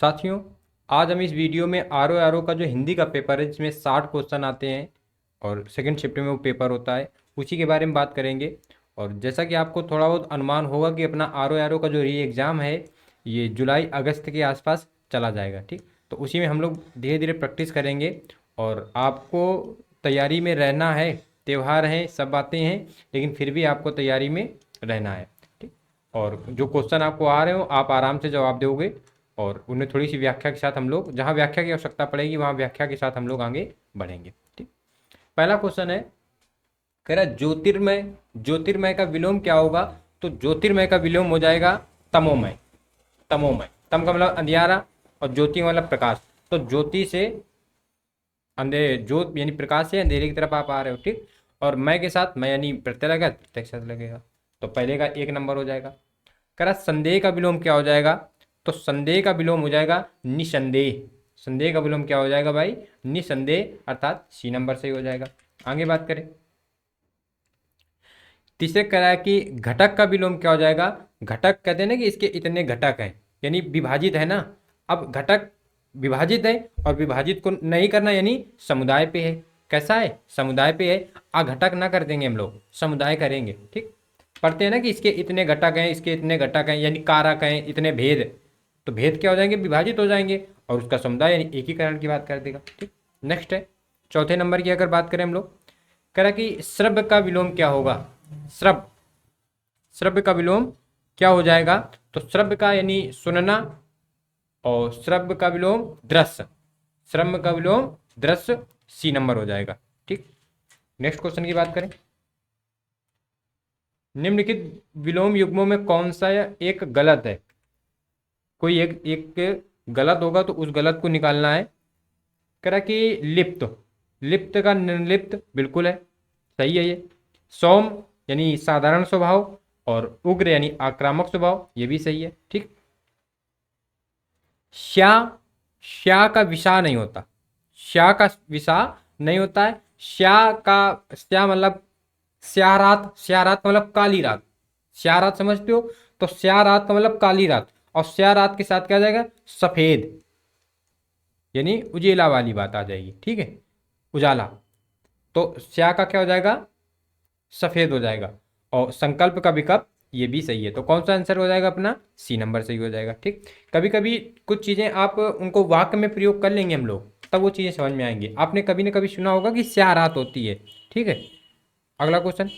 साथियों, आज हम इस वीडियो में आर ओ का जो हिंदी का पेपर है जिसमें 60 क्वेश्चन आते हैं और सेकंड शिफ्ट में वो पेपर होता है, उसी के बारे में बात करेंगे। और जैसा कि आपको थोड़ा बहुत अनुमान होगा कि अपना आर ओ का जो री एग्ज़ाम है ये जुलाई अगस्त के आसपास चला जाएगा, ठीक। तो उसी में हम लोग धीरे धीरे प्रैक्टिस करेंगे और आपको तैयारी में रहना है। त्यौहार हैं, सब बातें हैं, लेकिन फिर भी आपको तैयारी में रहना है, ठीक। और जो क्वेश्चन आपको आ रहे हो आप आराम से जवाब दोगे और उन्हें थोड़ी सी व्याख्या के साथ हम लोग जहाँ व्याख्या की आवश्यकता पड़ेगी वहाँ व्याख्या के साथ हम लोग आगे बढ़ेंगे, ठीक। पहला क्वेश्चन है, कह रहा ज्योतिर्मय, ज्योतिर्मय का विलोम क्या होगा? तो ज्योतिर्मय का विलोम हो जाएगा तमोमय। तमोमय, तम का मतलब अंधियारा और ज्योति का मतलब प्रकाश। तो ज्योति से अंधेरे, ज्योत यानी प्रकाश से अंधेरे की तरफ आप आ रहे हो, ठीक। और मय के साथ मय यानी प्रत्यय लगेगा, प्रत्यय के साथ लगेगा, तो पहले का 1 नंबर हो जाएगा। कह रहा संदेह का विलोम क्या हो जाएगा? तो संदेह का विलोम हो जाएगा निसंदेह। संदेह का विलोम क्या हो जाएगा भाई? निसंदेह, अर्थात सी नंबर से ही हो जाएगा। आगे बात करें, तीसरे कह रहा है कि घटक का विलोम क्या हो जाएगा? घटक कहते हैं ना कि इसके इतने घटक हैं, यानी विभाजित है ना। अब घटक विभाजित है और विभाजित को नहीं करना यानी समुदाय पे है। कैसा है? समुदाय पे है। अघटक ना कर देंगे हम लोग, समुदाय करेंगे, ठीक। पढ़ते हैं ना कि इसके इतने घटक हैं, इसके इतने घटक हैं, यानी कारक हैं, इतने भेद। तो भेद क्या हो जाएंगे? विभाजित हो जाएंगे और उसका समुदाय यानी एकीकरण की बात कर देगा, ठीक। नेक्स्ट है, चौथे नंबर की अगर बात करें हम लोग, कह रहा कि श्रव्य का विलोम क्या होगा? श्रव्य, श्रव्य का विलोम क्या हो जाएगा? तो श्रव्य का यानी सुनना और श्रव्य का विलोम दृश्य। श्रव्य का विलोम दृश्य, सी नंबर हो जाएगा, ठीक। नेक्स्ट क्वेश्चन की बात करें, निम्नलिखित विलोम युग्मों में कौन सा एक गलत है? कोई एक एक गलत होगा तो उस गलत को निकालना है। कह रहा कि लिप्त, लिप्त का निर्लिप्त बिल्कुल है, सही है ये। सौम यानी साधारण स्वभाव और उग्र यानी आक्रामक स्वभाव, ये भी सही है, ठीक। श्या, श्या का विषा नहीं होता, श्या का विषा नहीं होता है। श्या का, श्या मतलब स्या रात, स्या रात का मतलब काली रात। स्या रात समझते हो? तो स्या रात का मतलब काली रात, और स्या रात के साथ क्या आ जाएगा? सफेद, यानी उजेला वाली बात आ जाएगी, ठीक है, उजाला। तो स्या का क्या हो जाएगा? सफेद हो जाएगा। और संकल्प का विकल्प ये भी सही है, तो कौन सा आंसर हो जाएगा अपना? सी नंबर सही हो जाएगा, ठीक। कभी कभी कुछ चीज़ें आप उनको वाक्य में प्रयोग कर लेंगे हम लोग, तब वो चीज़ें समझ में आएंगी। आपने कभी ना कभी सुना होगा कि स्या रात होती है, ठीक है। अगला क्वेश्चन,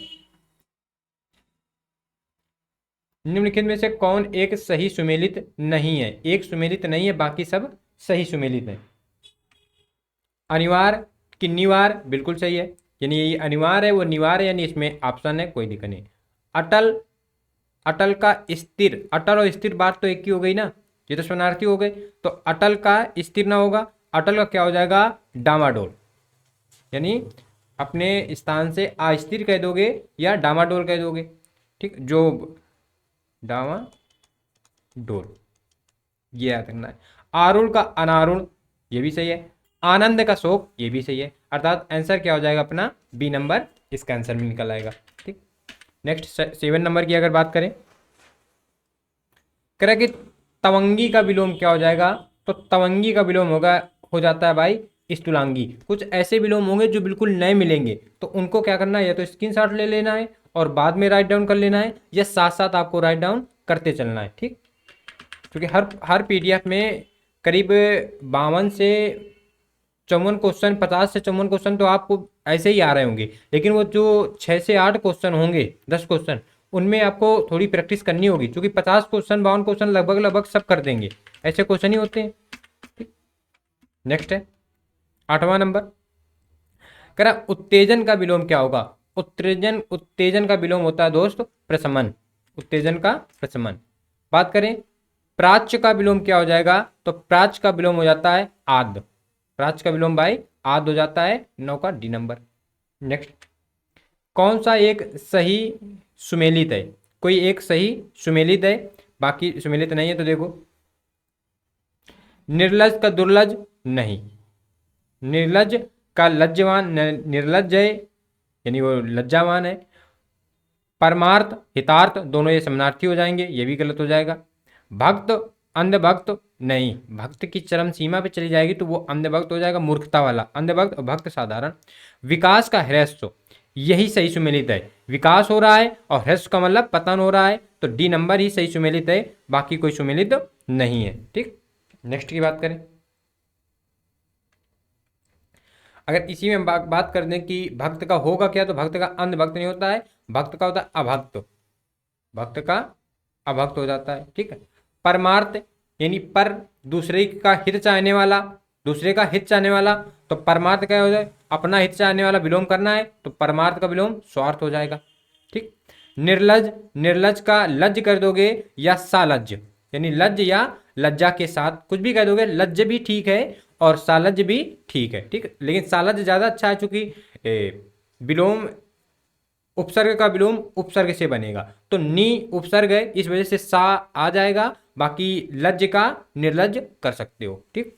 निम्नलिखित में से कौन एक सही सुमेलित नहीं है? एक सुमेलित नहीं है, बाकी सब सही सुमेलित है। अनिवार्य कि निवार, बिल्कुल सही है, यानी ये अनिवार्य है वो निवार है, यानी इसमें ऑप्शन है, कोई दिक्कत नहीं। अटल, अटल का स्थिर, अटल और स्थिर बात तो एक ही हो गई ना, ये तो शरणार्थी हो गए। तो अटल का स्थिर ना होगा, अटल का क्या हो जाएगा? डामाडोल, यानी अपने स्थान से अस्थिर कह दोगे या डामाडोल कह दोगे, ठीक। जो डामाडोल, ये याद रखना है। आरुण का अनारुण, ये भी सही है। आनंद का शोक, ये भी सही है, अर्थात आंसर क्या हो जाएगा अपना? बी नंबर इसका आंसर में निकल आएगा, ठीक। नेक्स्ट 7 नंबर की अगर बात करें, कह रहा कि तवंगी का विलोम क्या हो जाएगा? तो तवंगी का विलोम होगा, हो जाता है भाई स्थूलांगी। कुछ ऐसे विलोम होंगे जो बिल्कुल नए मिलेंगे, तो उनको क्या करना है? या तो स्क्रीनशॉट ले लेना है और बाद में राइट डाउन कर लेना है, या साथ साथ आपको राइट डाउन करते चलना है, ठीक। क्योंकि हर हर पीडीएफ में करीब 52 से 54 क्वेश्चन, 50 से 54 क्वेश्चन तो आपको ऐसे ही आ रहे होंगे, लेकिन वो जो 6 से 8 क्वेश्चन होंगे, 10 क्वेश्चन, उनमें आपको थोड़ी प्रैक्टिस करनी होगी, क्योंकि 50 क्वेश्चन 52 क्वेश्चन लगभग लगभग सब कर देंगे, ऐसे क्वेश्चन ही होते हैं, ठीक। नेक्स्ट है 8वां नंबर, कह रहा उत्तेजन का विलोम क्या होगा? उत्तेजन, उत्तेजन का विलोम होता है दोस्त प्रशमन, उत्तेजन का प्रशमन। बात करें प्राच्य का विलोम क्या हो जाएगा? तो प्राच्य का विलोम हो जाता है आद, प्राच्य का विलोम भाई आद हो जाता है, 9 का डी नंबर। नेक्स्ट, कौन सा एक सही सुमेलित है? कोई एक सही सुमेलित है, बाकी सुमेलित नहीं है, तो देखो निर्लज का दुर्लज नहीं, निर्लज का लज्जवान, निर्लज है यानी वो लज्जावान है। परमार्थ हितार्थ दोनों ये समानार्थी हो जाएंगे, ये भी गलत हो जाएगा। भक्त अंधभक्त नहीं, भक्त की चरम सीमा पे चली जाएगी तो वो अंधभक्त हो जाएगा, मूर्खता वाला अंधभक्त, और भक्त साधारण। विकास का ह्रस्व, यही सही सुमेलित है। विकास हो रहा है और ह्रस्व का मतलब पतन हो रहा है, तो डी नंबर ही सही सुमेलित है, बाकी कोई सुमेलित नहीं है। ठीक, नेक्स्ट की बात करें। अगर इसी में बात कर दें कि भक्त का होगा क्या, तो भक्त का अंधभक्त नहीं होता है, भक्त का होता है अभक्त, भक्त का अभक्त हो जाता है। ठीक है। परमार्थ यानी पर, दूसरे का हित चाहने वाला, दूसरे का हित चाहने वाला, तो परमार्थ क्या हो जाए, अपना हित चाहने वाला विलोम करना है तो परमार्थ का विलोम स्वार्थ हो जाएगा। ठीक। निर्लज, निर्लज का लज्ज कर दोगे या सालज्ज, यानी लज्ज या लज्जा के साथ कुछ भी कह दोगे, लज्ज भी ठीक है और सालज्ज भी ठीक है। ठीक, लेकिन सालज्ज ज्यादा अच्छा है, चूंकि विलोम उपसर्ग का विलोम उपसर्ग से बनेगा, तो नी उपसर्ग है, इस वजह से सा आ जाएगा, बाकी लज्ज का निर्लज कर सकते हो। ठीक,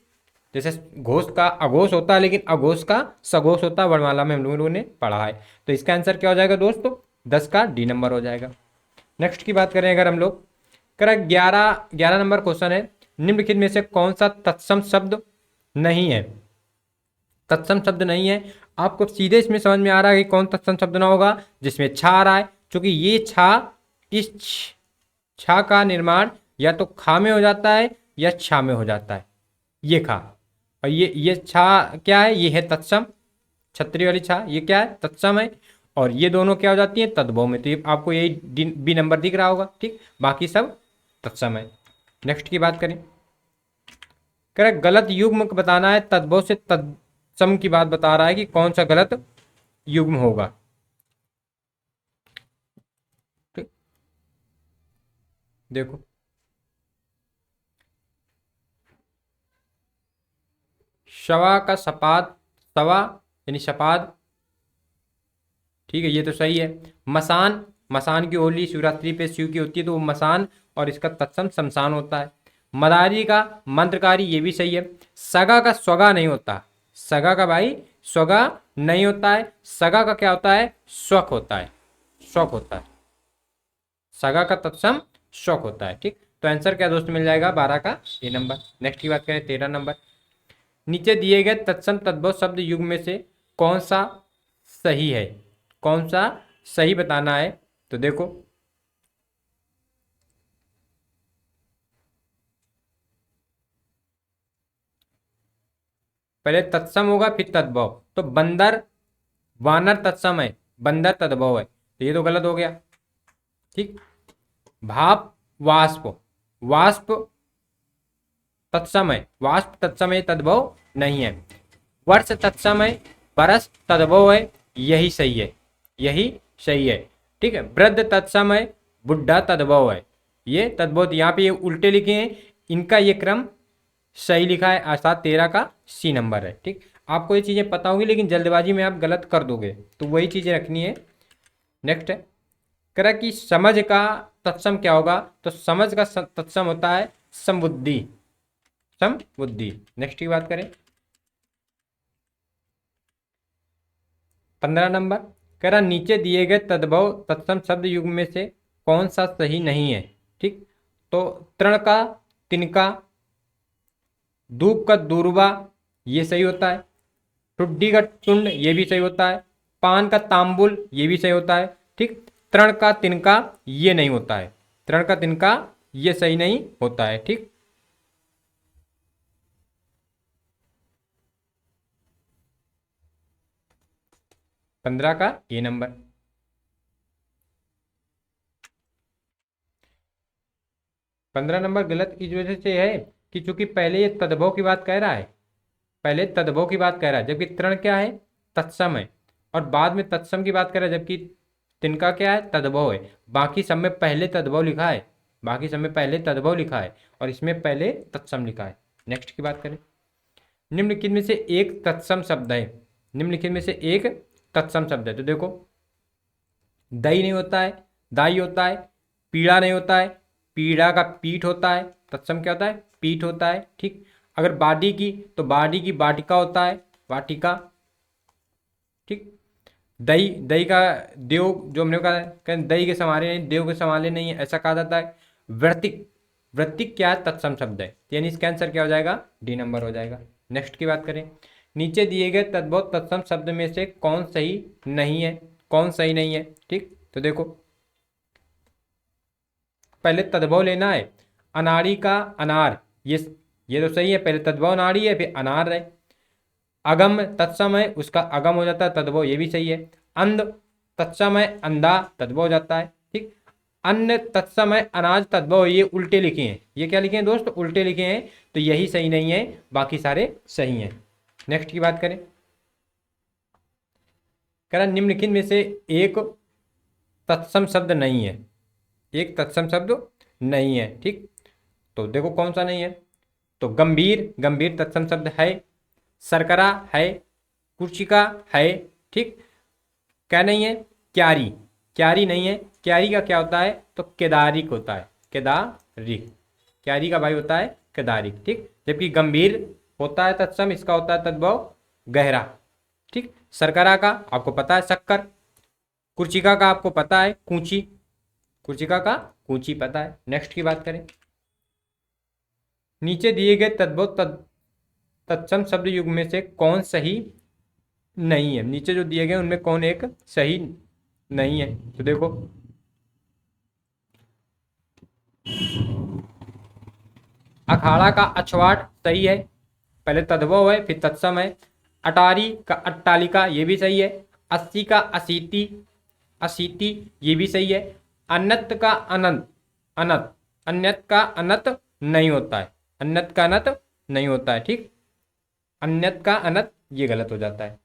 जैसे घोष का अघोष होता है, लेकिन अघोष का सघोष होता है, वर्णमाला में हम लोगों ने पढ़ा है। तो इसका आंसर क्या हो जाएगा दोस्तों, 10 का डी नंबर हो जाएगा। नेक्स्ट की बात करें अगर हम लोग, करेक्ट 11 नंबर क्वेश्चन है, निम्नलिखित में से कौन सा तत्सम शब्द नहीं है। तत्सम शब्द नहीं है, आपको सीधे इसमें समझ में आ रहा है कि कौन तत्सम शब्द ना होगा, जिसमें छा आ रहा है, क्योंकि ये छा, इस छा का निर्माण या तो खा में हो जाता है या छा में हो जाता है, ये खा, और ये छा क्या है, ये है तत्सम, छतरी वाली छा, ये क्या है तत्सम है, और ये दोनों क्या हो जाती है तद्भव में, तो ये आपको यही बी नंबर दिख रहा होगा। ठीक, बाकी सब तत्सम है। नेक्स्ट की बात करें, करेक्ट गलत युग्म बताना है, तद्भव से तत्सम की बात बता रहा है कि कौन सा गलत युग्म होगा। ठीक, देखो शवा का सपाद, सवा यानी सपाद, ठीक है ये तो सही है। मसान, मसान की होली शिवरात्रि पे शिव की होती है तो वो मसान, और इसका तत्सम शमशान होता है। मदारी का मंत्रकारी, ये भी सही है। सगा का स्वगा नहीं होता, सगा का भाई स्वगा नहीं होता है, सगा का क्या होता है स्वक होता है, स्वक होता है, सगा का तत्सम स्वक होता है। ठीक, तो आंसर क्या दोस्त मिल जाएगा 12 का ए नंबर। नेक्स्ट की बात करें 13 नंबर, नीचे दिए गए तत्सम तद्भव शब्द युग में से कौन सा सही है, कौन सा सही बताना है। तो देखो पहले तत्सम होगा फिर तद्भव, तो बंदर वानर तत्सम है, बंदर तद्भव है, तो ये तो गलत हो गया। ठीक, भाप वाष्प, वाष्प तत्सम है, वाष्प तत्सम है, तद्भव नहीं है। वर्ष तत्सम है, बरस तद्भव है, यही सही है, यही सही है। ठीक है, वृद्ध तत्सम है, बुढ़ा तद्भव है, ये तद्भव, यहाँ पे ये उल्टे लिखे हैं, इनका ये क्रम सही लिखा है, अर्थात 13 का सी नंबर है। ठीक, आपको ये चीज़ें पता होंगी लेकिन जल्दबाजी में आप गलत कर दोगे, तो वही चीज़ें रखनी है। नेक्स्ट है, कह कि समझ का तत्सम क्या होगा, तो समझ का तत्सम होता है समबुद्धि, समबुद्धि। नेक्स्ट की बात करें 15 नंबर, कह रहा नीचे दिए गए तद्भव तत्सम शब्द युग में से कौन सा सही नहीं है। ठीक, तो तृण का तिनका, दूब का दूरबा, ये सही होता है। ठुड्डी का टुंड, ये भी सही होता है। पान का तांबुल, ये भी सही होता है। ठीक, तृण का तिनका, ये नहीं होता है, तृण का तिनका ये सही नहीं होता है। ठीक, पंद्रह का ए नंबर। पंद्रह नंबर गलत इस वजह से है कि चूंकि पहले ये तद्भव की बात कह रहा है, पहले तद्भव की बात कह रहा है, जबकि तृण क्या है तत्सम है, और बाद में तत्सम की बात कर रहा है, जबकि तिनका क्या है तद्भव है। बाकी सब में पहले तद्भव लिखा है, बाकी सब में पहले तद्भव लिखा है, और इसमें पहले तत्सम लिखा है। नेक्स्ट की बात करें, निम्नलिखित में से एक तत्सम शब्द है, निम्नलिखित में से एक तत्सम शब्द है, तो देखो दही नहीं होता है, दाई होता है। पीड़ा नहीं होता है, पीड़ा का पीठ होता है, तत्सम क्या होता है पीठ होता है। ठीक, अगर बाडी की तो बाडी की वाटिका होता है, वाटिका। ठीक, दही, दही का देव, जो हमने कहा दही के संभाले नहीं, देव के संभाले नहीं है, ऐसा कहा जाता है। व्रतिक, वृत्ति क्या है? तत्सम शब्द है, यानी इसका आंसर क्या हो जाएगा? डी नंबर हो जाएगा। नेक्स्ट की बात करें, नीचे दिए गए तद्भव तत्सम शब्द में से कौन सही नहीं है? कौन सही नहीं है? ठीक, तो देखो पहले तद्भव लेना है। अनाड़ी का अनार, ये तो सही है, पहले तद्भव अनाड़ी है फिर अनार है। अगम तत्सम है, उसका अगम हो जाता है तद्भव, ये भी सही है। अंध तत्सम है, अंधा तद्भव हो जाता है। ठीक, अन्न तत्सम है, अनाज तद्भव, ये उल्टे लिखे हैं। ये क्या लिखे हैं दोस्त? उल्टे लिखे हैं, तो यही सही नहीं है, बाकी सारे सही हैं। नेक्स्ट की बात करें, कह रहा निम्नलिखित में से एक तत्सम शब्द नहीं है। एक तत्सम शब्द नहीं है। ठीक, तो देखो कौन सा नहीं है। तो गंभीर, गंभीर तत्सम शब्द है। सरकरा है, कुर्चिका है। ठीक, क्या नहीं है? क्यारी, क्यारी नहीं है। क्यारी का क्या होता है? तो केदारिक होता है, केदारिक। क्यारी का भाई होता है केदारिक। ठीक, जबकि गंभीर होता है तत्सम, इसका होता है तद्भव गहरा। ठीक, सरकरा का आपको पता है शक्कर। कुर्चिका का आपको पता है कूची, कुर्चिका का कूची पता है। नेक्स्ट की बात करें, नीचे दिए गए तद्भव तत्सम शब्द युग में से कौन सही नहीं है? नीचे जो दिए गए उनमें कौन एक सही नहीं है? तो देखो अखाड़ा का अछवाट सही है, पहले तद्भव है फिर तत्सम है। अटारी का अट्टालिका, ये भी सही है। 80 का असीति, असीति, ये भी सही है। अनत का अनंत, अनत, अन्यत का अनत नहीं होता है, अन्यत का अनत नहीं होता है। ठीक, अन्यत का अनत ये गलत हो जाता है,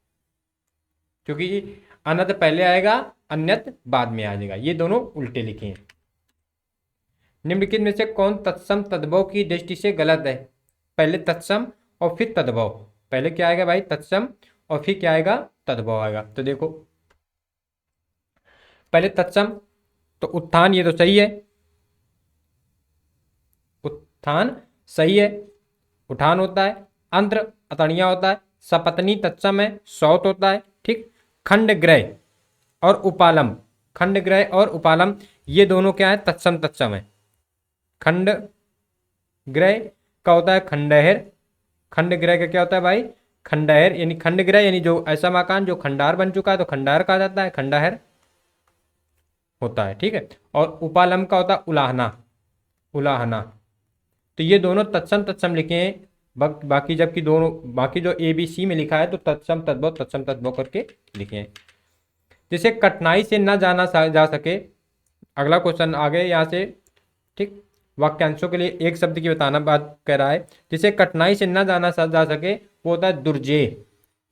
क्योंकि अनत पहले आएगा, अन्यत बाद में आ जाएगा। ये दोनों उल्टे लिखे हैं। निम्नलिखित में से कौन तत्सम तद्भव की दृष्टि से गलत है? पहले तत्सम और फिर तद्भव। पहले क्या आएगा भाई? तत्सम, और फिर क्या आएगा? तद्भव आएगा। तो देखो पहले तत्सम, तो उत्थान, ये तो सही है, उत्थान सही है, उठान होता है। अंत्र अतणिया होता है। सपत्नी तत्सम है, सौत होता है। ठीक, खंड ग्रह और उपालम, खंड ग्रह और उपालम ये दोनों क्या है? तत्सम तत्सम है। खंड ग्रह का होता है खंडहर, खंड ग्रह का क्या होता है भाई? खंडहर, यानी खंड ग्रह यानी जो ऐसा मकान जो खंडार बन चुका है तो खंडहर कहा जाता है, खंडहर होता है। ठीक है, और उपालम का होता है उलाहना, उलाहना। तो ये दोनों तत्सम तत्सम लिखे हैं। बाकी जबकि दोनों, बाकी जो ए बी सी में लिखा है तो तत्सम तद्भव करके लिखे हैं। जिसे कठिनाई से न जाना जा सके, अगला क्वेश्चन आगे यहाँ से। ठीक, वाक्यांशों के लिए एक शब्द की बताना बात कह रहा है। जिसे कठिनाई से न जाना जा सके वो होता है दुर्जेय।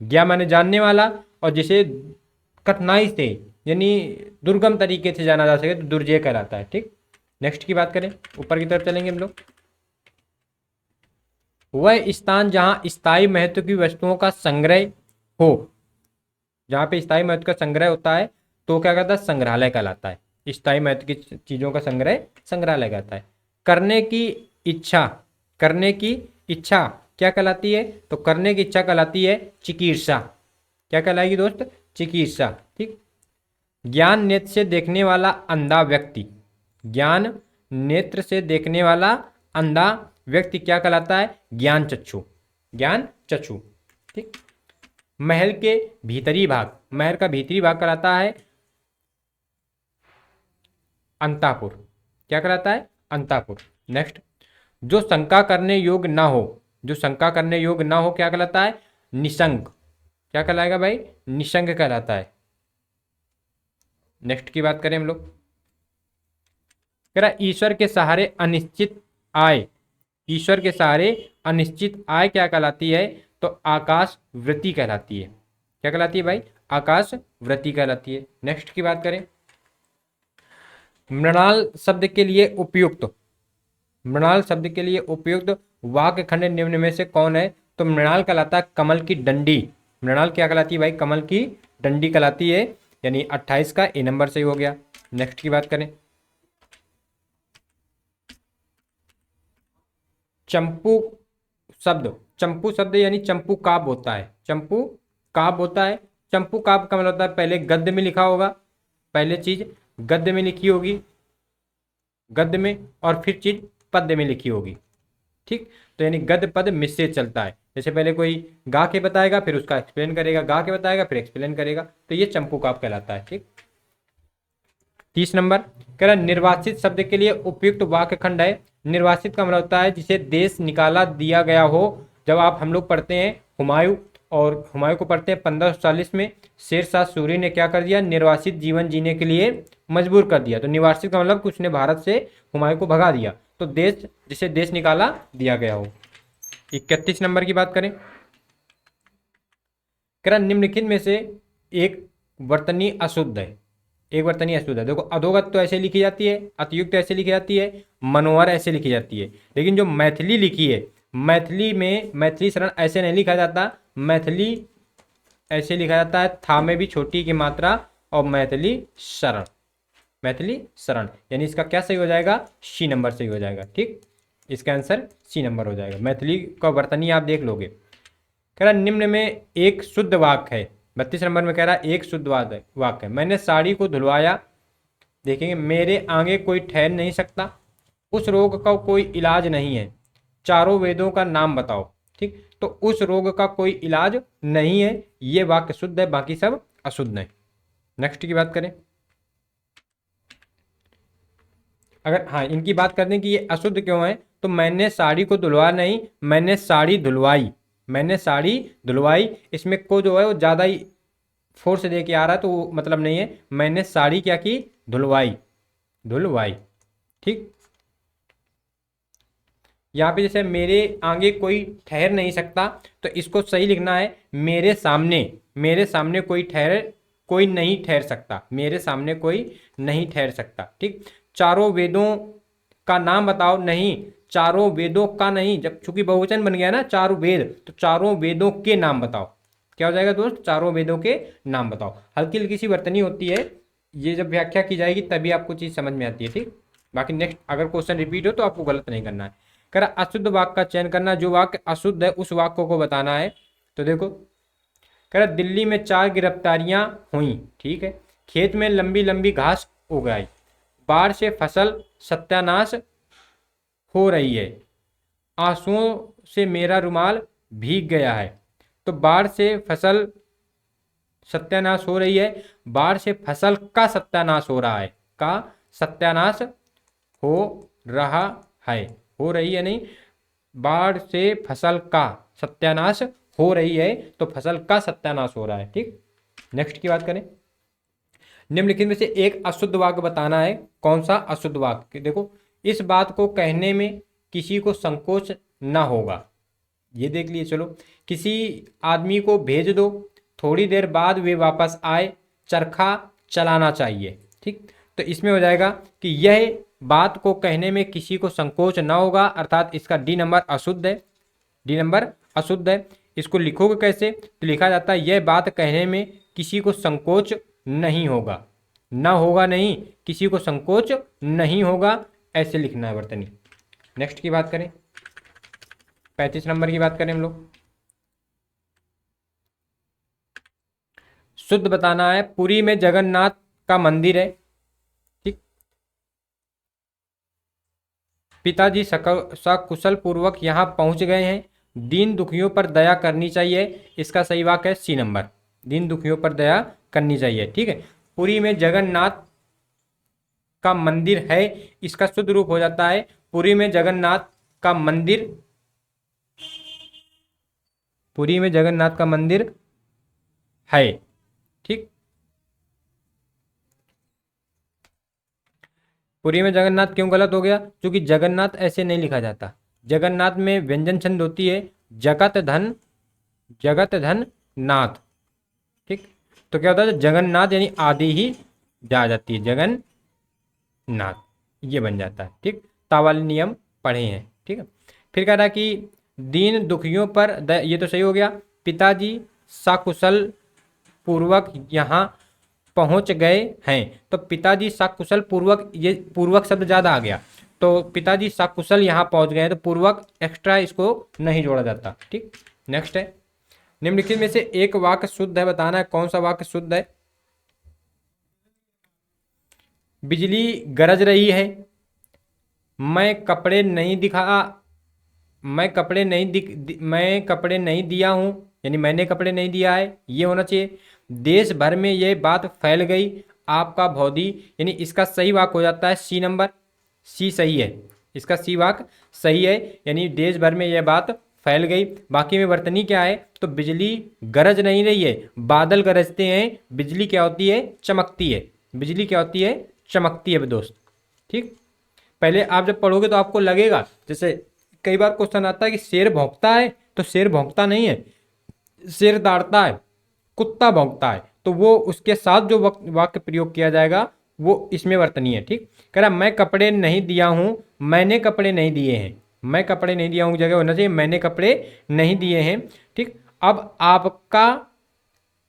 ज्ञा माने जानने वाला, और जिसे कठिनाई से यानी दुर्गम तरीके से जाना जा सके तो दुर्जेय कहलाता है। ठीक, नेक्स्ट की बात करें, ऊपर की तरफ चलेंगे हम लोग। वह स्थान जहां स्थायी महत्व की वस्तुओं का संग्रह हो, जहां पे स्थायी महत्व का संग्रह होता है तो क्या कहता है? संग्रहालय कहलाता है। स्थायी महत्व की चीजों का संग्रह संग्रहालय कहता है। करने की इच्छा, करने की इच्छा क्या कहलाती है? तो करने की इच्छा कहलाती है चिकीर्षा। क्या कहलाएगी दोस्त? चिकीर्षा। ठीक, ज्ञान नेत्र से देखने वाला अंधा व्यक्ति, ज्ञान नेत्र से देखने वाला अंधा व्यक्ति क्या कहलाता है? ज्ञान चक्षु, ज्ञान चक्षु। ठीक, महल के भीतरी भाग, महल का भीतरी भाग कहलाता है अंतापुर। क्या कहलाता है? अंतापुर। नेक्स्ट, जो शंका करने योग्य ना हो, जो शंका करने योग्य ना हो क्या कहलाता है? निशंक। क्या कहलाएगा भाई? निशंक कहलाता है। नेक्स्ट की बात करें हम लोग, कह रहा ईश्वर के सहारे अनिश्चित आय, ईश्वर के सहारे अनिश्चित आय क्या कहलाती है? तो आकाश वृत्ति कहलाती है। क्या कहलाती है भाई? आकाश वृत्ति कहलाती है। नेक्स्ट की बात करें, मृणाल शब्द के लिए उपयुक्त, मृणाल शब्द के लिए उपयुक्त वाक्य खंड निम्न में से कौन है? तो मृणाल कहलाता है कमल की डंडी। मृणाल क्या कहलाती है भाई? कमल की डंडी कहलाती है, यानी 28 का ए नंबर सही हो गया। नेक्स्ट की बात करें, चंपू शब्द, चंपू शब्द यानी चंपू काव्य होता है, चंपू काव्य होता है। चंपू काव्य का मतलब होता है पहले गद्य में लिखा होगा, पहले चीज गद्य में लिखी होगी, गद्य में, और फिर चीज पद्य में लिखी होगी। ठीक, तो यानी गद्य पद मिश्रित चलता है। जैसे पहले कोई गा के बताएगा, फिर उसका एक्सप्लेन करेगा, गा के बताएगा, फिर एक्सप्लेन करेगा, तो ये चंपू काव्य कहलाता है। ठीक, 30 नंबर कह रहा निर्वासित शब्द के लिए उपयुक्त वाक्य खंड है। निर्वासित का मतलब होता है जिसे देश निकाला दिया गया हो। जब आप हम लोग पढ़ते हैं हुमायूं, और हुमायूं को पढ़ते हैं 1540 में, शेरशाह सूरी ने क्या कर दिया, निर्वासित जीवन जीने के लिए मजबूर कर दिया। तो निर्वासित का मतलब उसने भारत से हुमायूं को भगा दिया। तो देश, जिसे देश निकाला दिया गया हो। 31 नंबर की बात करें, कह रहा निम्नलिखित में से एक वर्तनी अशुद्ध है। एक वर्तनी अशुद्ध है। देखो अधोगत तो ऐसे लिखी जाती है, अतियुक्त ऐसे लिखी जाती है, मनोहर ऐसे लिखी जाती है, लेकिन जो मैथिली लिखी है, मैथिली में मैथिली शरण ऐसे नहीं लिखा जाता, मैथिली ऐसे लिखा जाता है, था में भी छोटी की मात्रा, और मैथिली शरण, मैथिली शरण, यानी इसका क्या सही हो जाएगा, सी नंबर सही हो जाएगा। ठीक, इसका आंसर सी नंबर हो जाएगा। मैथिली का वर्तनी आप देख लोगे। कह रहा निम्न में एक शुद्ध वाक्य है। 32 नंबर में कह रहा एक शुद्ध वाक्य है। मैंने साड़ी को धुलवाया, देखेंगे, मेरे आगे कोई ठहर नहीं सकता, उस रोग का कोई इलाज नहीं है, चारों वेदों का नाम बताओ। ठीक, तो उस रोग का कोई इलाज नहीं है, ये वाक्य शुद्ध है, बाकी सब अशुद्ध है। नेक्स्ट की बात करें, अगर हाँ इनकी बात करते हैं कि ये अशुद्ध क्यों है, तो मैंने साड़ी को धुलवा नहीं, मैंने साड़ी धुलवाई, मैंने साड़ी धुलवाई, इसमें को जो है वो ज़्यादा ही फोर्स दे के आ रहा है, तो वो मतलब नहीं है। मैंने साड़ी क्या की, धुलवाई, धुलवाई। ठीक, यहाँ पे जैसे मेरे आगे कोई ठहर नहीं सकता, तो इसको सही लिखना है मेरे सामने, मेरे सामने कोई नहीं ठहर सकता, मेरे सामने कोई नहीं ठहर सकता। ठीक, चारों वेदों का नाम बताओ, नहीं, चारों वेदों का नहीं, जब चूंकि बहुवचन बन गया ना चारों वेद, तो चारों वेदों के नाम बताओ। क्या हो जाएगा दोस्त, चारों वेदों के नाम बताओ। हल्की हल्की सी वर्तनी होती है, ये जब व्याख्या की जाएगी तभी आपको चीज़ समझ में आती है। ठीक, बाकी नेक्स्ट अगर क्वेश्चन रिपीट हो तो आपको गलत नहीं करना है। कह रहा अशुद्ध वाक्य का चयन करना, जो वाक्य अशुद्ध है उस वाक्य को बताना है। तो देखो, कह रहा दिल्ली में 4 गिरफ्तारियां हुई। ठीक है, खेत में लंबी लंबी घास उग आई, बाढ़ से फसल सत्यानाश हो रही है, आंसुओं से मेरा रुमाल भीग गया है। तो बाढ़ से फसल सत्यानाश हो रही है, बाढ़ से फसल का सत्यानाश हो रहा है, का सत्यानाश हो रहा है, हो रही है नहीं, बाढ़ से फसल का सत्यानाश हो रही है, तो फसल का सत्यानाश हो रहा है। ठीक, नेक्स्ट की बात करें, निम्नलिखित में से एक अशुद्ध वाक्य बताना है। कौन सा अशुद्ध वाक्य, देखो, इस बात को कहने में किसी को संकोच ना होगा, ये देख लिए। चलो, किसी आदमी को भेज दो, थोड़ी देर बाद वे वापस आए, चरखा चलाना चाहिए। ठीक, तो इसमें हो जाएगा कि यह बात को कहने में किसी को संकोच ना होगा, अर्थात इसका डी नंबर अशुद्ध है, डी नंबर अशुद्ध है। इसको लिखोगे कैसे, तो लिखा जाता है यह बात कहने में किसी को संकोच नहीं होगा, ना होगा नहीं, किसी को संकोच नहीं होगा, ऐसे लिखना है वर्तनी। नेक्स्ट की बात करें, 35 नंबर की बात करें हम लोग, शुद्ध बताना है। पुरी में जगन्नाथ का मंदिर है। ठीक, पिताजी सकुशल पूर्वक यहाँ पहुंच गए हैं, दीन दुखियों पर दया करनी चाहिए, इसका सही वाक्य है सी नंबर, दीन दुखियों पर दया करनी चाहिए। ठीक है, पुरी में जगन्नाथ का मंदिर है, इसका शुद्ध रूप हो जाता है पुरी में जगन्नाथ का मंदिर, पुरी में जगन्नाथ का मंदिर है। ठीक, पुरी में जगन्नाथ क्यों गलत हो गया, क्योंकि जगन्नाथ ऐसे नहीं लिखा जाता, जगन्नाथ में व्यंजन छंद होती है, जगत धन नाथ। ठीक, तो क्या होता है, जगन्नाथ यानी आदि ही जा जाती है, जगन्नाथ ये बन जाता है। ठीक, तावाली नियम पढ़े हैं। ठीक है, फिर कह रहा है कि दीन दुखियों पर ये तो सही हो गया, पिताजी सकुशल पूर्वक यहाँ पहुंच गए हैं, तो पिताजी सकुशल पूर्वक, ये पूर्वक शब्द ज़्यादा आ गया, तो पिताजी सकुशल यहाँ पहुंच गए हैं, तो पूर्वक एक्स्ट्रा इसको नहीं जोड़ा जाता। ठीक, नेक्स्ट है, निम्नलिखित में से एक वाक्य शुद्ध है, बताना है कौन सा वाक्य शुद्ध है। बिजली गरज रही है, मैं कपड़े नहीं दिखा मैं कपड़े नहीं दिया हूँ, यानी मैंने कपड़े नहीं दिया है, ये होना चाहिए। देश भर में ये बात फैल गई, आपका भौदी, यानी इसका सही वाक्य हो जाता है सी नंबर। सी सही है, इसका सी वाक्य सही है, यानी देश भर में यह बात फैल गई। बाकी में वर्तनी क्या है, तो बिजली गरज नहीं रही है, बादल गरजते हैं, बिजली क्या होती है, चमकती है। बिजली क्या होती है, चमकती है दोस्त। ठीक, पहले आप जब पढ़ोगे तो आपको लगेगा, जैसे कई बार क्वेश्चन आता है कि शेर भौंकता है, तो शेर भौंकता नहीं है, शेर दौड़ता है, कुत्ता भौंकता है, तो वो उसके साथ जो वाक्य प्रयोग किया जाएगा वो इसमें वर्तनीय है। ठीक, कह रहा मैं कपड़े नहीं दिया हूं, मैंने कपड़े नहीं दिए हैं। मैं कपड़े नहीं दिया हूं की जगह होना चाहिए मैंने कपड़े नहीं दिए हैं। ठीक, अब आपका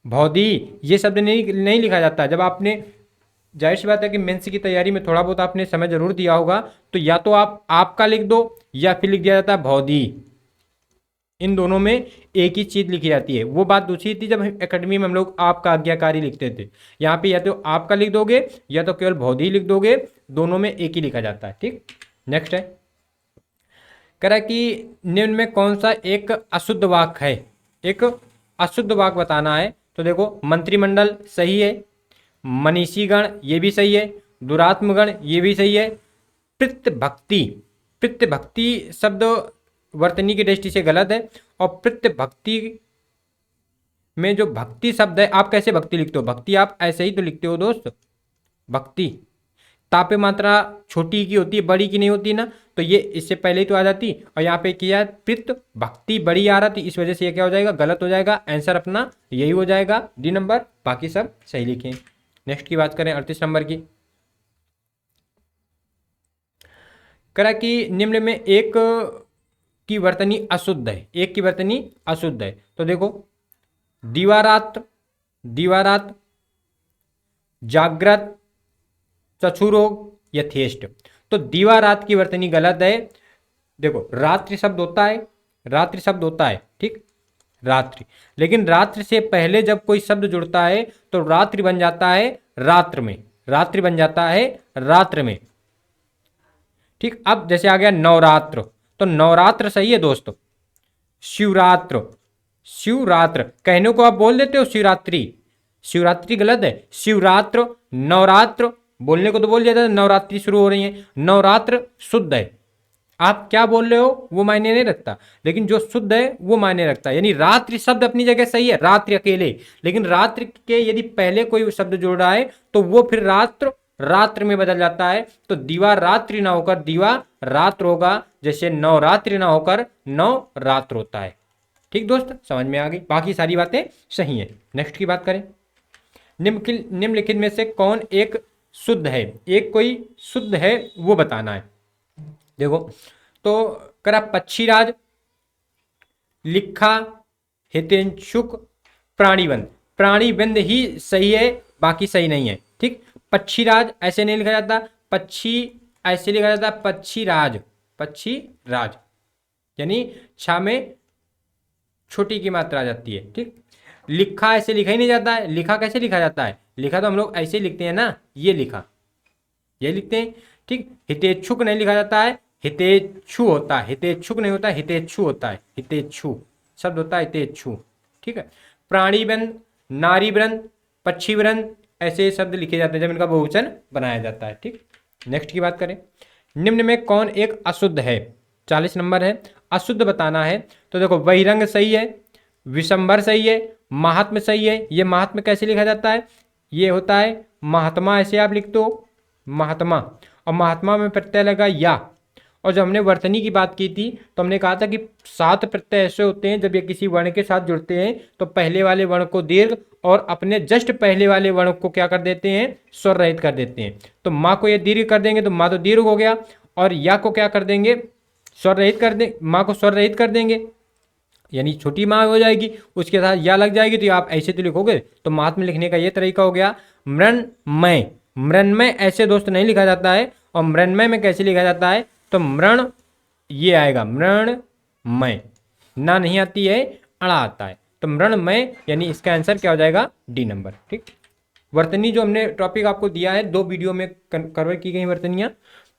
भौदी ये शब्द नहीं लिखा जाता। जब आपने, जाहिर सी बात है कि मेंस की तैयारी में थोड़ा बहुत आपने समय जरूर दिया होगा, तो या तो आप आपका लिख दो या फिर लिख दिया जाता है भौदी। इन दोनों में एक ही चीज लिखी जाती है। वो बात दूसरी थी जब एकेडमी में हम लोग आपका आज्ञाकारी लिखते थे। यहाँ पे या तो आपका लिख दोगे या तो केवल भौदी लिख दोगे, दोनों में एक ही लिखा जाता है। ठीक, नेक्स्ट है, कह रहा है कि निम्न में कौन सा एक अशुद्ध वाक्य है, एक अशुद्ध वाक्य बताना है। तो देखो, मंत्रिमंडल सही है, मनीषीगण ये भी सही है, दुरात्मगण ये भी सही है, पितृभक्ति, पितृभक्ति शब्द वर्तनी की दृष्टि से गलत है। और पितृभक्ति में जो भक्ति शब्द है, आप कैसे भक्ति लिखते हो, भक्ति आप ऐसे ही तो लिखते हो दोस्त। भक्ति तापे मात्रा छोटी की होती है, बड़ी की नहीं होती ना, तो ये इससे पहले ही तो आ जाती, और यहाँ पे किया पित भक्ति बड़ी आ रहा थी, इस वजह से ये क्या हो जाएगा, गलत हो जाएगा। आंसर अपना यही हो जाएगा डी नंबर, बाकी सब सही लिखें। नेक्स्ट की बात करें 38 नंबर की, करा कि निम्न में एक की वर्तनी अशुद्ध है, एक की वर्तनी अशुद्ध है। तो देखो, दीवारात, दीवारात, जागृत, चक्षुरोग, यथेष्ट। तो दीवारात की वर्तनी गलत है। देखो, रात्रि शब्द होता है, रात्रि शब्द होता है, ठीक, रात्रि, लेकिन रात्रि से पहले जब कोई शब्द जुड़ता है तो रात्रि बन जाता है रात्र में, रात्रि बन जाता है रात्र में। ठीक, अब जैसे आ गया नवरात्र, तो नवरात्र सही है दोस्तों। शिवरात्र, शिवरात्र कहने को आप बोल देते हो शिवरात्रि, शिवरात्रि गलत है, शिवरात्र, नवरात्र बोलने को तो बोल दिया था, नवरात्रि शुरू हो रही है, नवरात्र शुद्ध है। आप क्या बोल रहे हो वो मायने नहीं रखता, लेकिन जो शुद्ध है वो मायने रखता है। यानी रात्रि शब्द अपनी जगह सही है, रात्रि अकेले, लेकिन रात्रि के यदि पहले कोई शब्द जोड़ रहा है तो वो फिर रात्र, रात्र में बदल जाता है। तो दीवा रात्रि ना होकर दीवा रात्र होगा, जैसे नवरात्रि ना होकर नवरात्र होता है। ठीक दोस्त, समझ में आ गई, बाकी सारी बातें सही हैं। नेक्स्ट की बात करें, निम्नलिखित में से कौन एक शुद्ध है, एक कोई शुद्ध है वो बताना है। देखो, तो करा पक्षीराज, लिखा, हितेंशुक, प्राणीबंध। प्राणीबंध ही सही है, बाकी सही नहीं है। ठीक, पक्षीराज ऐसे नहीं लिखा जाता, पक्षी ऐसे लिखा जाता, पक्षीराज, पक्षीराज, यानी छा में छोटी की मात्रा आ जाती है। ठीक, लिखा ऐसे लिखा ही नहीं जाता है, लिखा कैसे लिखा जाता है, लिखा तो हम लोग ऐसे लिखते हैं ना, ये लिखा, ये लिखते हैं। ठीक, हितेच्छुक नहीं लिखा जाता है, हितेच्छु होता है, हितेच्छुक नहीं होता है, हितेच्छु होता है, हितेच्छु शब्द होता है, हितेच्छु। ठीक है, प्राणीबंध, नारीवृंद, पक्षीवृंद ऐसे शब्द लिखे जाते हैं जब इनका बहुवचन बनाया जाता है। ठीक, नेक्स्ट की बात करें, निम्न में कौन एक अशुद्ध है, 40 नंबर है, अशुद्ध बताना है। तो देखो, बहिरंग सही है, विशंबर सही है, महात्म सही है। ये महात्म कैसे लिखा जाता है, ये होता है महात्मा, ऐसे आप लिख दो महात्मा, और महात्मा में प्रत्यय लगा या। और जब हमने वर्तनी की बात की थी तो हमने कहा था कि 7 प्रत्यय ऐसे होते हैं जब ये किसी वर्ण के साथ जुड़ते हैं तो पहले वाले वर्ण को दीर्घ और अपने जस्ट पहले वाले वर्ण को क्या कर देते हैं, स्वर रहित कर देते हैं। तो माँ को ये दीर्घ कर देंगे तो माँ तो दीर्घ हो गया, और या को क्या कर देंगे, स्वर रहित कर दे, माँ को स्वर रहित कर देंगे, यानी छोटी माँ हो जाएगी, उसके साथ या लग जाएगी, तो आप ऐसे तो लिखोगे। तो महात्मा लिखने का ये तरीका हो गया। मृण्मय, मृण्मय ऐसे दोस्त नहीं लिखा जाता है, और मृण्मय में कैसे लिखा जाता है, तो मृण ये आएगा, मृण्मय, ना नहीं आती है, अड़ा आता है, तो मृण्मय, यानी इसका आंसर क्या हो जाएगा, डी नंबर। ठीक, वर्तनी जो हमने टॉपिक आपको दिया है 2 वीडियो में कवर की गई वर्तनियाँ,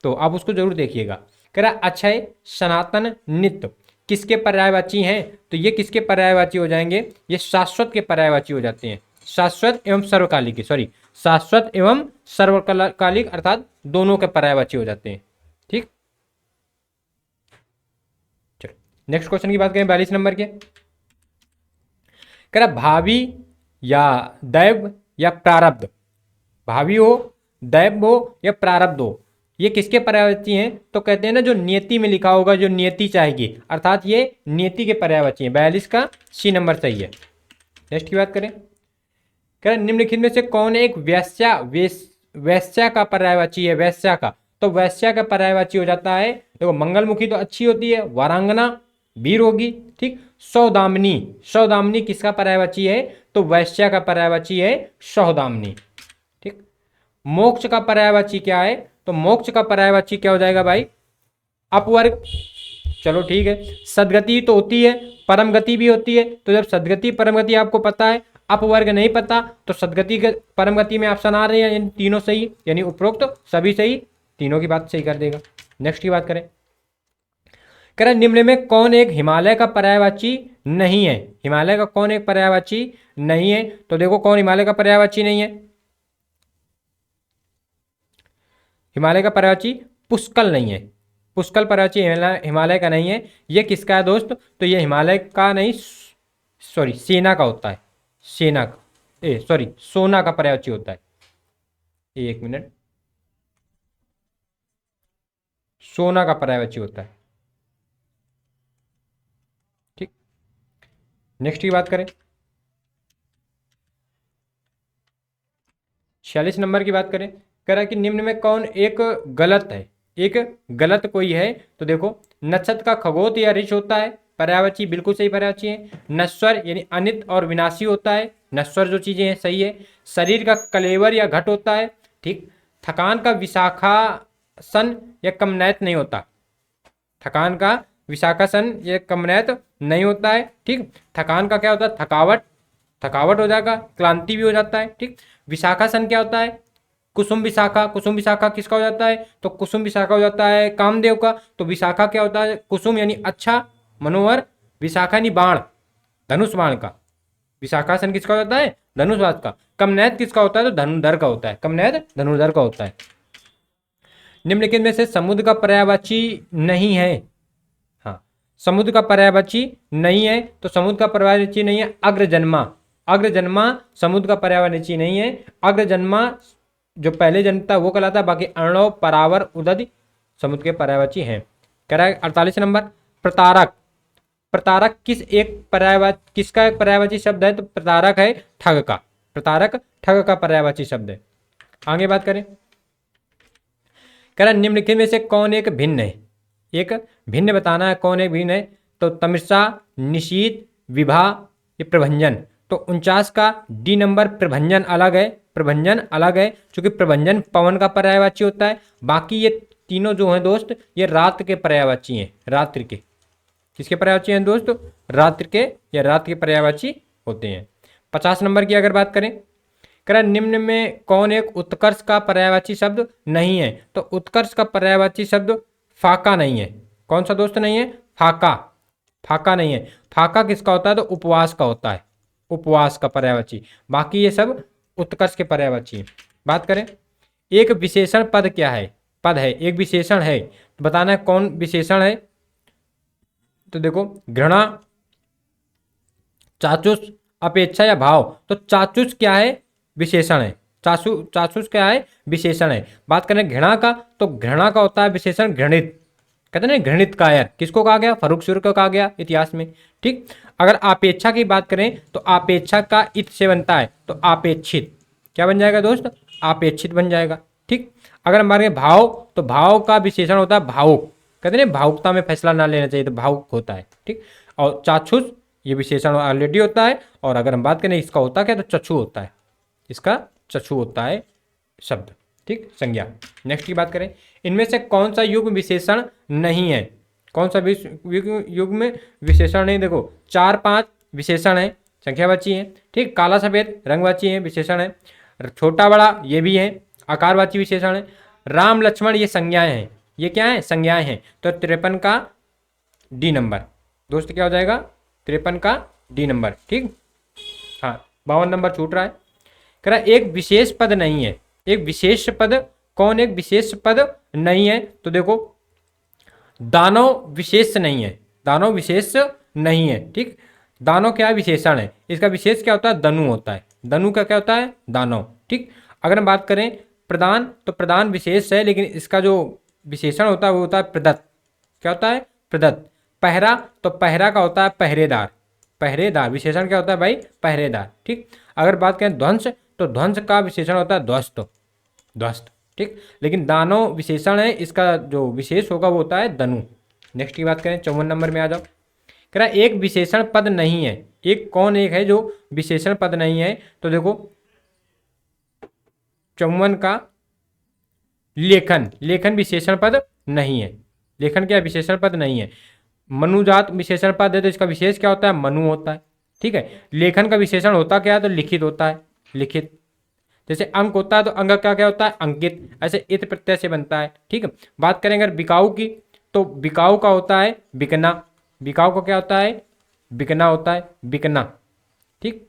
तो आप उसको जरूर देखिएगा। कह रहा अक्षय, सनातन, नित्य किसके पर्यायवाची हैं? तो ये किसके पर्यायवाची हो जाएंगे? ये शाश्वत के पर्यायवाची हो जाते हैं। शाश्वत एवं सर्वकालिक, सॉरी, शाश्वत एवं सर्वकालिक अर्थात दोनों के पर्यायवाची हो जाते हैं। ठीक, चलो नेक्स्ट क्वेश्चन की बात करें 42 नंबर के। कह रहा भावी या दैव या प्रारब्ध, भावी हो, दैव हो या प्रारब्ध हो, ये किसके पर्यायवाची हैं? तो कहते हैं ना जो नियति में लिखा होगा, जो नियति चाहेगी, अर्थात ये नियति के पर्यायवाची हैं। 42 का सी नंबर सही है। नेक्स्ट की बात करें, कह रहे निम्नलिखित में से कौन एक वैश्या का पर्यायवाची है? वैश्या का, तो वैश्या का पर्यायवाची हो जाता है, देखो मंगलमुखी तो अच्छी होती है, वारांगना वीर होगी। ठीक, सौदामिनी, सौदामिनी किसका पर्यायवाची है? तो वैश्या का पर्यायवाची है सौदामिनी। ठीक, मोक्ष का पर्यायवाची क्या है? तो मोक्ष का पर्यायवाची क्या हो जाएगा भाई? अपवर्ग। चलो ठीक है, सदगति तो होती है, परम गति भी होती है, तो जब सदगति परम गति आपको पता है, अपवर्ग नहीं पता, तो सदगति के परम गति में ऑप्शन आ रहे हैं, यानी तीनों सही, यानी उपरोक्त सभी सही, तीनों की बात सही कर देगा। नेक्स्ट की बात करें, कह रहा निम्न में कौन एक हिमालय का पर्यायवाची नहीं है? हिमालय का कौन एक पर्यायवाची नहीं है? तो देखो कौन हिमालय का पर्यायवाची नहीं है? हिमालय का पर्यायवाची पुष्कल नहीं है, पुष्कल पर्यायवाची हिमालय का नहीं है। ये किसका है दोस्त? तो ये हिमालय का नहीं, सॉरी, सेना का होता है, सेना का, सॉरी, सोना का पर्यायवाची होता है। एक मिनट, सोना का पर्यायवाची होता है। ठीक, नेक्स्ट की बात करें, 46 नंबर की बात करें, कह रहा है कि निम्न में कौन एक गलत है? एक गलत कोई है? तो देखो नक्षत्र का खगोत या ऋष होता है, पर्यायवाची बिल्कुल सही पर्यायवाची है। नश्वर यानी अनित और विनाशी होता है, नश्वर जो चीजें हैं सही है। शरीर का कलेवर या घट होता है। ठीक, थकान का विशाखासन या कमनैत नहीं होता, थकान का विशाखासन या कमनैत नहीं होता है। ठीक, थकान का क्या होता है? थकावट, थकावट हो जाएगा, क्लांति भी हो जाता है। ठीक, विशाखासन क्या होता है? कुसुम विशाखा, कुसुम विशाखा किसका हो जाता है? तो कुसुम विशाखा हो जाता है कामदेव का। तो विशाखा क्या होता है? कुसुम यानी अच्छा, मनोहर, विशाखा यानी बाण, धनुष बाण का। विशाखासन किसका हो जाता है? धनुषबाज का। कमनैत किसका होता है? तो धनुर्धर का होता है, कमनैत धनुर्धर का होता है। निम्नलिखित में से समुद्र का पर्यायवाची नहीं है, हाँ, समुद्र का पर्यायवाची नहीं है, तो समुद्र का पर्यायवाची नहीं है अग्रजन्मा, अग्रजन्मा समुद्र का पर्यायवाची नहीं है। अग्रजन्मा जो पहले जन्मता है वो कहलाता है, बाकी अर्णव, परावर, उदध समुद्र के पर्यायवाची हैं। कह रहा है 48 नंबर, प्रतारक, प्रतारक किस एक पर्यायवाची, किसका एक पर्यायवाची शब्द है? तो प्रतारक है ठग का, प्रतारक ठग का पर्यायवाची शब्द है। आगे बात करें, कह रहा निम्नलिखित में से कौन एक भिन्न है? एक भिन्न बताना है, कौन एक भिन्न है? तो तमिसा, निशीत, विभा, ये प्रभंजन। तो 49 का डी नंबर प्रभंजन अलग है, प्रभंजन अलग है, क्योंकि प्रभंजन पवन का पर्यायवाची होता है। बाकी ये तीनों जो हैं दोस्त, ये रात्र के पर्यायवाची हैं, रात्रि के। किसके पर्यायवाची हैं दोस्त? रात्रि के, या रात के पर्यायवाची होते हैं। 50 नंबर की अगर बात करें, कह निम्न में कौन एक उत्कर्ष का पर्यायवाची शब्द नहीं है? तो उत्कर्ष का पर्यायवाची शब्द फाका नहीं है। कौन सा दोस्त नहीं है? फाका, फाका नहीं है। फाका किसका होता है? तो उपवास का होता है, उपवास का पर्यायवाची। बाकी ये सब उत्कर्ष के पर्यायवाची है। बात करें, एक विशेषण पद क्या है? पद है, एक विशेषण है, तो बताना है कौन विशेषण है। तो देखो घृणा, चाचुष, अपेक्षा या भाव। तो चाचुष क्या है? विशेषण है। चाचुष क्या है? विशेषण है। बात करें घृणा का, तो घृणा का होता है विशेषण घृणित, कहते हैं ना घृणित कायर, किसको कहा गया? फर्रुखशिर को कहा गया इतिहास में। ठीक, अगर अपेक्षा की बात करें तो अपेक्षा का इत से बनता है, तो अपेक्षित क्या बन जाएगा दोस्त? अपेक्षित बन जाएगा। ठीक, अगर हमारे भाव, तो भाव का विशेषण होता है भावुक, कहते हैं भावुकता में फैसला ना लेना चाहिए, तो भावुक होता है। ठीक, और चाक्षुष ये विशेषण ऑलरेडी होता है। और अगर हम बात करें इसका होता क्या, तो चक्षु होता है, इसका चक्षु होता है शब्द। ठीक, संज्ञा। नेक्स्ट की बात करें, इनमें से कौन सा युग्म विशेषण नहीं है? कौन सा युग्म में विशेषण नहीं? देखो 4-5 विशेषण है, संख्यावाची है। ठीक, काला सफेद रंगवाची है, विशेषण है। छोटा बड़ा ये भी है, आकारवाची विशेषण है। राम लक्ष्मण ये संज्ञाएं हैं, ये क्या है, संज्ञाएं हैं। तो 53 का डी नंबर दोस्त क्या हो जाएगा, 53 का डी नंबर। ठीक, हाँ 52 नंबर छूट रहा है। कह रहा एक विशेष पद नहीं है, एक विशेष पद, कौन एक विशेष पद नहीं है, तो देखो दानव विशेष नहीं है, दानव विशेष नहीं है। ठीक, दानव क्या है, विशेषण है, इसका विशेष क्या होता है, दनु होता है, दनु का क्या होता है, दानव। ठीक, अगर हम बात करें प्रदान, तो प्रदान विशेष है, लेकिन इसका जो विशेषण होता है वो होता है प्रदत्त, क्या होता है, प्रदत्त। पहरा, तो पहरा का होता है पहरेदार, पहरेदार विशेषण क्या होता है भाई, पहरेदार। ठीक, अगर बात करें ध्वंस, तो ध्वंस का विशेषण होता है ध्वस्त, ध्वस्त। ठीक, लेकिन दानव विशेषण है, इसका जो विशेष होगा वो होता है दनु। नेक्स्ट की बात करें 54 नंबर में आ जाओ। कह रहा एक विशेषण पद नहीं है, एक कौन एक है जो विशेषण पद नहीं है, तो देखो 54 का लेखन, लेखन विशेषण पद नहीं है, लेखन क्या विशेषण पद नहीं है। मनुजात विशेषण पद है, तो इसका विशेष क्या होता है, मनु होता है। ठीक है, लेखन का विशेषण होता क्या है, तो लिखित होता है, लिखित। जैसे अंक होता है तो अंक क्या क्या होता है, अंकित, ऐसे इत प्रत्यय से बनता है। ठीक है, बात करें अगर बिकाऊ की, तो बिकाऊ का होता है बिकना, बिकाऊ का क्या होता है, बिकना होता है, बिकना। ठीक,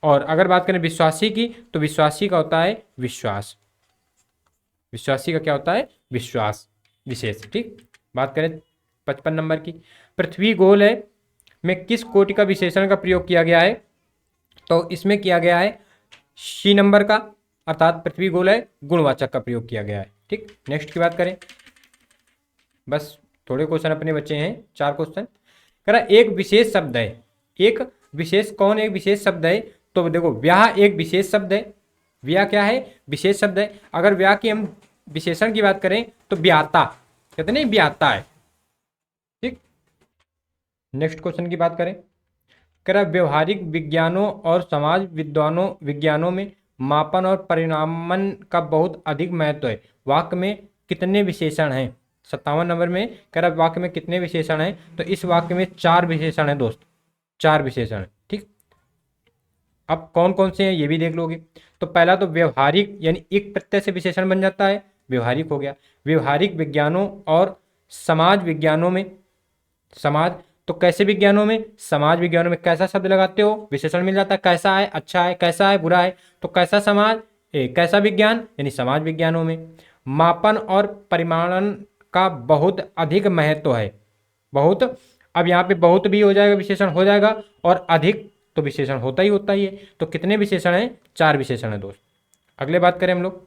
और अगर बात करें विश्वासी की, तो विश्वासी का होता है विश्वास, विश्वासी का क्या होता है, विश्वास विशेष। ठीक, बात करें 55 नंबर की, पृथ्वी गोल है में किस कोटि का विशेषण का प्रयोग किया गया है, तो इसमें किया गया है सी नंबर का, अर्थात पृथ्वी गोल है गुणवाचक का प्रयोग किया गया है। ठीक, नेक्स्ट की बात करें, बस थोड़े क्वेश्चन अपने बच्चे हैं, 4 क्वेश्चन। कह रहा एक विशेष शब्द है, एक विशेष, कौन एक विशेष शब्द है, तो देखो व्याह एक विशेष शब्द है, व्याह क्या है, विशेष शब्द है। अगर व्याह की हम विशेषण की बात करें तो व्याता, कहते नहीं व्याता है। ठीक, नेक्स्ट क्वेश्चन की बात करें, कह रहा व्यवहारिक विज्ञानों और समाज विज्ञानों में मापन और परिणामन का बहुत अधिक महत्व है, वाक्य में कितने विशेषण हैं। 57 नंबर में कह रहा वाक्य में कितने विशेषण हैं, तो इस वाक्य में 4 विशेषण हैं दोस्त, 4 विशेषण। ठीक, अब कौन कौन से हैं ये भी देख लोगे। तो पहला तो व्यवहारिक, यानी एक प्रत्यय से विशेषण बन जाता है, व्यवहारिक हो गया। व्यवहारिक विज्ञानों और समाज विज्ञानों में, समाज तो कैसे विज्ञानों में, समाज विज्ञानों में कैसा शब्द लगाते हो, विशेषण मिल जाता है, कैसा है, अच्छा है, कैसा है, बुरा है, तो कैसा समाज, कैसा विज्ञान, यानी समाज विज्ञानों में। मापन और परिमाणन का बहुत अधिक महत्व है, बहुत, अब यहाँ पे बहुत भी हो जाएगा, विशेषण हो जाएगा, और अधिक तो विशेषण होता ही है। तो कितने विशेषण हैं, 4 विशेषण है दोस्त। अगले बात करें हम लोग,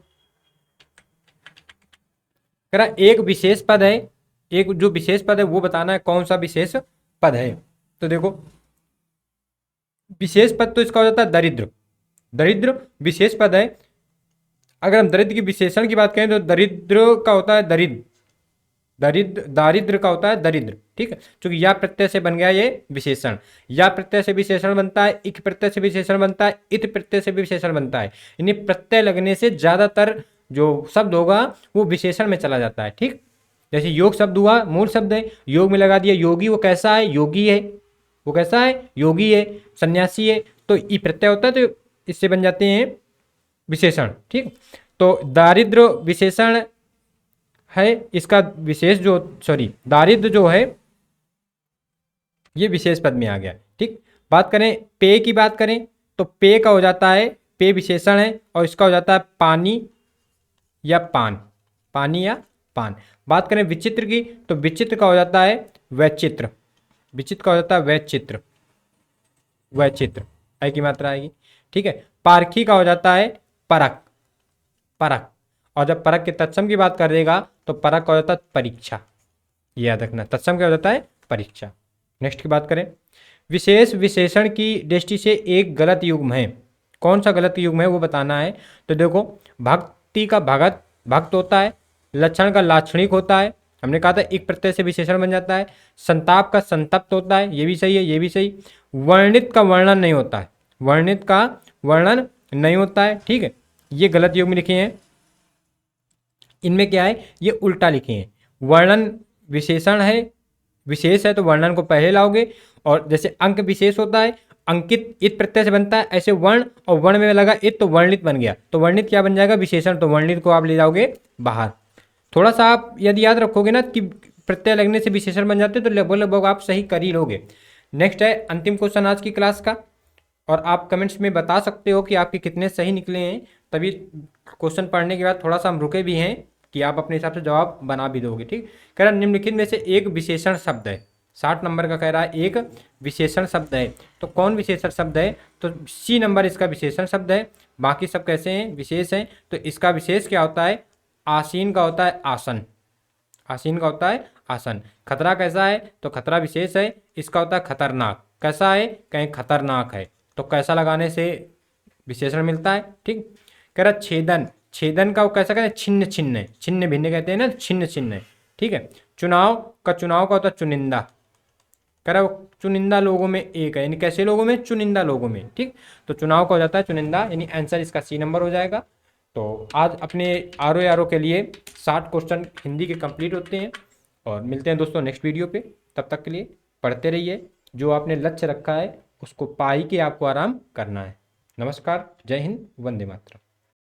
कह रहा एक विशेष पद है, एक जो विशेष पद है वो बताना है कौन सा विशेष पद है। तो देखो विशेष पद तो इसका हो जाता है दरिद्र, दरिद्र विशेष पद है। अगर हम दरिद्र की विशेषण की बात करें तो दरिद्र का होता है दरिद्र, दारिद्र का होता है दरिद्र। ठीक है, क्योंकि या प्रत्यय से बन गया ये विशेषण, या प्रत्यय से विशेषण बनता है, इक प्रत्यय से विशेषण बनता है, इत प्रत्यय से भी विशेषण बनता है। यानी प्रत्यय लगने से ज्यादातर जो शब्द होगा वो विशेषण में चला जाता है। ठीक, जैसे योग शब्द हुआ, मूल शब्द है, योग में लगा दिया योगी, वो कैसा है, योगी है, वो कैसा है, योगी है, सन्यासी है, तो ई प्रत्यय होता है, तो इससे बन जाते हैं विशेषण। ठीक, तो दारिद्र विशेषण है, इसका विशेष जो, सॉरी दारिद्र जो है ये विशेष पद में आ गया। ठीक, बात करें पेय की बात करें तो पेय का हो जाता है, पेय विशेषण है, और इसका हो जाता है पानी या पान, पानी या पान। बात करें विचित्र की तो विचित्र का हो जाता है वैचित्र, विचित्र का हो जाता है वैचित्र, वैचित्र आई की मात्रा आएगी। ठीक है, पारखी का हो जाता है परख, परख, और जब परख के तत्सम की बात करेगा तो परख का हो जाता है परीक्षा, याद रखना, तत्सम क्या हो जाता है परीक्षा। नेक्स्ट की बात करें, विशेष विशेषण की दृष्टि से एक गलत युग्म है, कौन सा गलत युग्म है वो बताना है। तो देखो भक्ति का भगत, भक्त होता है, लक्षण का लाक्षणिक होता है, हमने कहा था एक प्रत्यय से विशेषण बन जाता है, संताप का संतप्त होता है, ये भी सही है, ये भी सही। वर्णित का वर्णन नहीं होता है, वर्णित का वर्णन नहीं होता है। ठीक है, ये गलत युग्म लिखे हैं, इनमें क्या है, ये उल्टा लिखे हैं। वर्णन विशेषण है, विशेष है तो वर्णन को पहले लाओगे, और जैसे अंक विशेष होता है, अंकित इत प्रत्यय से बनता है, ऐसे वर्ण और वर्ण में लगा इत तो वर्णित बन गया, तो वर्णित क्या बन जाएगा, विशेषण, तो वर्णित को आप ले जाओगे बाहर। थोड़ा सा आप यदि याद रखोगे ना कि प्रत्यय लगने से विशेषण बन जाते हैं तो लगभग लगभग आप सही कर ही लोगे। नेक्स्ट है अंतिम क्वेश्चन आज की क्लास का, और आप कमेंट्स में बता सकते हो कि आपके कितने सही निकले हैं। तभी क्वेश्चन पढ़ने के बाद थोड़ा सा हम रुके भी हैं कि आप अपने हिसाब से जवाब बना भी दोगे। ठीक, कह रहा निम्नलिखित में से एक विशेषण शब्द है, 60 नंबर का कह रहा है एक विशेषण शब्द है, तो कौन विशेषण शब्द है? तो सी नंबर इसका विशेषण शब्द है। बाकी सब कैसे हैं? विशेष हैं। तो इसका विशेष क्या होता है? आसीन का होता है आसन, आसीन का होता है आसन। खतरा कैसा है? तो खतरा विशेष है, इसका होता है खतरनाक। कैसा है? कहीं खतरनाक है, तो कैसा लगाने से विशेषण मिलता है। ठीक, कह रहा छेदन, छेदन का वो कैसा कहते हैं? छिन्न छिन्न, छिन्न भिन्न कहते हैं ना, छिन्न छिन्न। ठीक है, चुनाव का, चुनाव का होता है चुनिंदा। कह रहा वो चुनिंदा लोगों में एक है, यानी कैसे लोगों में? चुनिंदा लोगों में। ठीक, तो चुनाव का हो जाता है चुनिंदा, यानी आंसर इसका सी नंबर हो जाएगा। तो आज अपने आर ओ के लिए 60 क्वेश्चन हिंदी के कंप्लीट होते हैं, और मिलते हैं दोस्तों नेक्स्ट वीडियो पे। तब तक के लिए पढ़ते रहिए, जो आपने लक्ष्य रखा है उसको पा ही के आपको आराम करना है। नमस्कार, जय हिंद, वंदे मातरम।